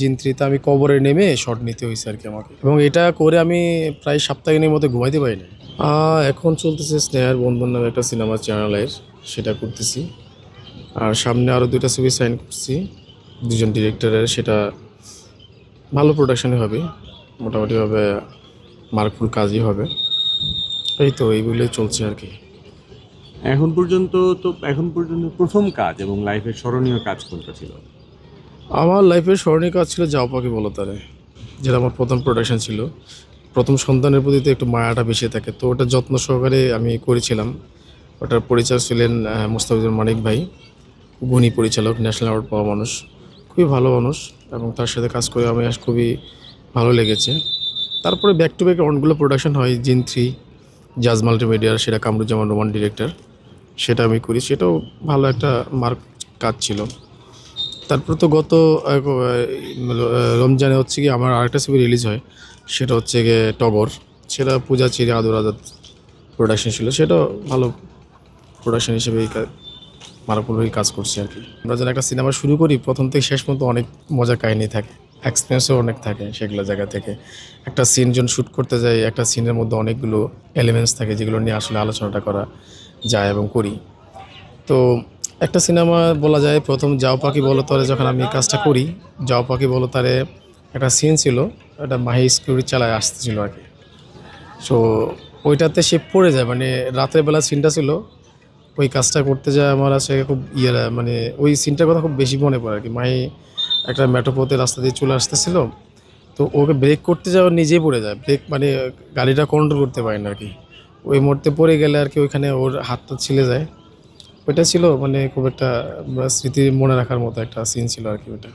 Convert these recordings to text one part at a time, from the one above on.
জিন 3 তে আমি কবরে নেমে শট নিতে হইছে আরকি আমাকে। এবং এটা করে আমি প্রায় সপ্তাহখানেকের মতো ঘুমাইতে পারি নাই। এখন চলতেছে স্নেহার বন্ধন নামে একটা সিনেমা চ্যানেলের, সেটা করতেছি। আর সামনে আরও ২টা ছবি সাইন করছি ২ জন ডিরেক্টরের, সেটা ভালো প্রোডাকশনই হবে। মোটামুটিভাবে মার্কফুল কাজই হবে। এই তো এইগুলোই চলছে আরকি। এখন পর্যন্ত প্রথম কাজ এবং লাইফের স্মরণীয় কাজ কোনটা ছিল? আমার লাইফের স্মরণীয় কাজ ছিল যাও পাখি বলো তারে, যেটা আমার প্রথম প্রোডাকশন ছিল। প্রথম সন্তানের প্রতি তো একটু মায়াটা বেশি থাকে, তো ওটা যত্ন সহকারে আমি করেছিলাম। ওটার পরিচালক ছিলেন মোস্তাফিজুর মানিক ভাই, গুণী পরিচালক, ন্যাশনাল অ্যাওয়ার্ড পাওয়া মানুষ, খুবই ভালো মানুষ। এবং তার সাথে কাজ করে আমি খুবই ভালো লেগেছে। তারপরে ব্যাক টু ব্যাক অনেকগুলো প্রোডাকশন হয়। জিন 3 জাজ মাল্টিমিডিয়ার, সেটা কামরুজ্জামান রোমান ডিরেক্টর, সেটা আমি করি, সেটাও ভালো একটা মার্ক কাজ ছিল। তারপর তো গত রমজানে হচ্ছে কি আমার আরেকটা ছবি রিলিজ হয়, সেটা হচ্ছে গিয়ে টগর, সেটা পূজা চিরে আদর আজাদ প্রোডাকশন ছিল, সেটাও ভালো প্রোডাকশন হিসেবে মারাপুরভাবে কাজ করছি আর কি। আমরা যেন একটা সিনেমা শুরু করি, প্রথম থেকে শেষ পর্যন্ত অনেক মজার কাহিনী থাকে, এক্সপিরিয়েন্সও অনেক থাকে। সেগুলো জায়গা থেকে একটা সিন যখন শ্যুট করতে যাই, একটা সিনের মধ্যে অনেকগুলো এলিমেন্টস থাকে যেগুলো নিয়ে আসলে আলোচনাটা করা যায় এবং করি। তো একটা সিনেমা বলা যায়, প্রথম যাও পাখি বলো তারে যখন আমি কাজটা করি, যাও পাখি বলো তারে একটা সিন ছিল, একটা মাহি স্কুটি চালায় আসতেছিল আর কি। সো ওইটাতে সে পড়ে যায়, মানে রাতের বেলা সিনটা ছিল। ওই কাজটা করতে যায় আমার খুব মানে ওই সিনটার কথা খুব বেশি মনে পড়ে আর কি। মাহি একটা মেট্রোপথের রাস্তা দিয়ে চলে আসতেছিল, তো ওকে ব্রেক করতে যাওয়া নিজেই পড়ে যায়, ব্রেক মানে গাড়িটা কন্ট্রোল করতে পারে না আর কি। ওই মুহূর্তে পড়ে গেলে আর কি ওইখানে ওর হাতটা ছিলে যায়। ওইটা ছিল মানে খুব একটা স্মৃতি মনে রাখার মতো একটা সিন ছিল আর কি ওটা।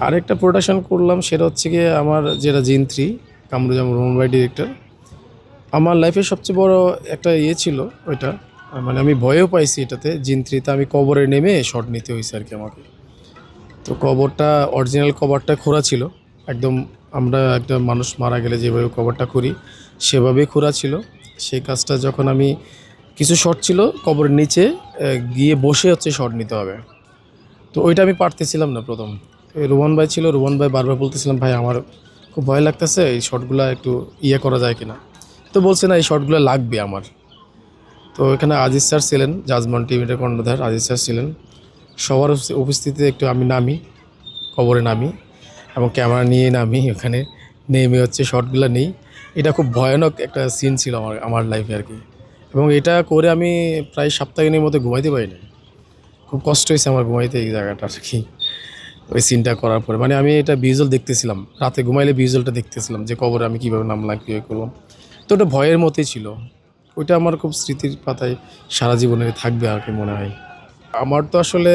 আরেকটা প্রোডাকশন করলাম, সেটা হচ্ছে গিয়ে আমার যেটা জিন 3, কামরুজ্জামান রোমান ভাই ডিরেক্টর। আমার লাইফের সবচেয়ে বড় একটা ছিল ওইটা, মানে আমি ভয়ও পাইছি এটাতে। জিন 3 তে আমি কবরে নেমে শট নিতে হয়েছে আর কি আমাকে। তো কবরটা, অরিজিনাল কভারটা খোঁড়া ছিল একদম। আমরা একটা মানুষ মারা গেলে যেভাবে কভারটা করি সেভাবেই খোঁড়া ছিল। সেই কাজটা যখন আমি, কিছু শট ছিল কবরের নিচে গিয়ে বসে হচ্ছে শট নিতে হবে। তো ওইটা আমি পারতেছিলাম না প্রথম। রোমান ভাই ছিল, রোমান ভাই বারবার বলতেছিলাম, ভাই আমার খুব ভয় লাগতেছে, এই শটগুলো একটু করা যায় কিনা। তো বলছে না, এই শটগুলো লাগবে আমার। তো এখানে আজিজ স্যার ছিলেন, জাজমান টিভিটার কর্ণধার আজিজ স্যার ছিলেন। সবার উপস্থিতিতে একটু আমি নামি, কবরে নামি এবং ক্যামেরা নিয়ে নামি, ওখানে নেমে হচ্ছে শটগুলো নেই। এটা খুব ভয়ানক একটা সিন ছিল আমার লাইফে আর কি। এবং এটা করে আমি প্রায় সপ্তাহখানেকের মতো ঘুমাইতে পারি না। খুব কষ্ট হয়েছে আমার ঘুমাইতে এই জায়গাটা আর কি, ওই সিনটা করার পরে। মানে আমি এটা ভিজুয়াল দেখতেছিলাম, রাতে ঘুমাইলে ভিজুয়ালটা দেখতেছিলাম যে কবরে আমি কীভাবে নামলাম, কীভাবে করলাম। তো ওটা ভয়ের মতোই ছিল। ওইটা আমার খুব স্মৃতির পাতায় সারা জীবনে থাকবে আর কি মনে হয়। আমার তো আসলে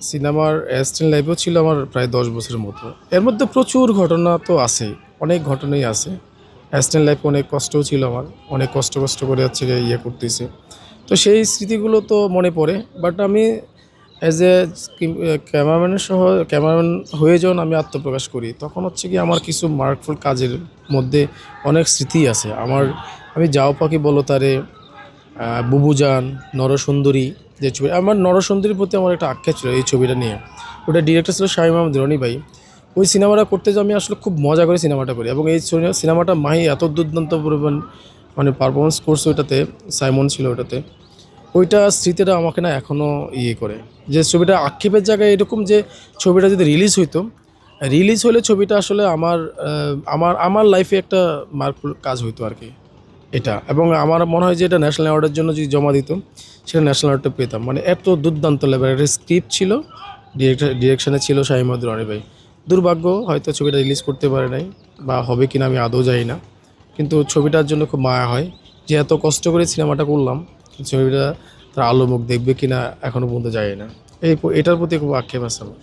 সিনেমার অ্যাসিস্ট্যান্ট লাইফেও ছিল আমার প্রায় 10 বছরের মতো। এর মধ্যে প্রচুর ঘটনা তো আছে, অনেক ঘটনাই আছে। অ্যাসিস্ট্যান্ট লাইফে অনেক কষ্টও ছিল আমার, অনেক কষ্ট করে হচ্ছে গিয়ে করতেছে। তো সেই স্মৃতিগুলো তো মনে পড়ে। বাট আমি অ্যাজ এ ক্যামেরাম্যান হয়ে যখন আমি আত্মপ্রকাশ করি, তখন হচ্ছে কি আমার কিছু মার্কফুল কাজের মধ্যে অনেক স্মৃতি আছে আমার। আমি যাও পাখি বলো তারে, বুবুজান, নরসুন্দরী, যে ছবি, আমার নরসুন্দরীর প্রতি আমার একটা আখ্যা ছিল এই ছবিটা নিয়ে। ওটা ডিরেক্টর ছিল শামীম আহমেদ রনি ভাই। ওই সিনেমাটা করতে যে আমি আসলে খুব মজা করে সিনেমাটা করি। এবং এই সিনেমাটা মাহি এত দুর্দান্ত পরিমাণ মানে পারফরমেন্স করছে ওইটাতে, সাইমন ছিল ওটাতে। ওইটা স্মৃতিটা আমাকে না এখনও করে, যে ছবিটা আক্ষেপের জায়গায় এরকম, যে ছবিটা যদি রিলিজ হইতো, রিলিজ হলে ছবিটা আসলে আমার লাইফে একটা মার্কফুল কাজ হইতো আর কি এটা। এবং আমার মনে হয় যে এটা ন্যাশনাল অ্যাওয়ার্ডের জন্য যদি জমা দিত, সেটা ন্যাশনাল অ্যাওয়ার্ডটা পেতাম। মানে এত দুর্দান্ত লেভেলের একটা স্ক্রিপ্ট ছিল, ডিরেকশনে ছিল শামীম আহমেদ রনি ভাই। দুর্ভাগ্য, হয়তো ছবিটা রিলিজ করতে পারে নাই, বা হবে কিনা আমি আদৌ জানি না। কিন্তু ছবিটার জন্য খুব মায়া হয়, যে এত কষ্ট করে সিনেমাটা করলাম, ছবিটা তার আলো মুখ দেখবে কিনা এখনও পর্যন্ত জানি না। এটার প্রতি খুব আক্ষেপ আছে আমার।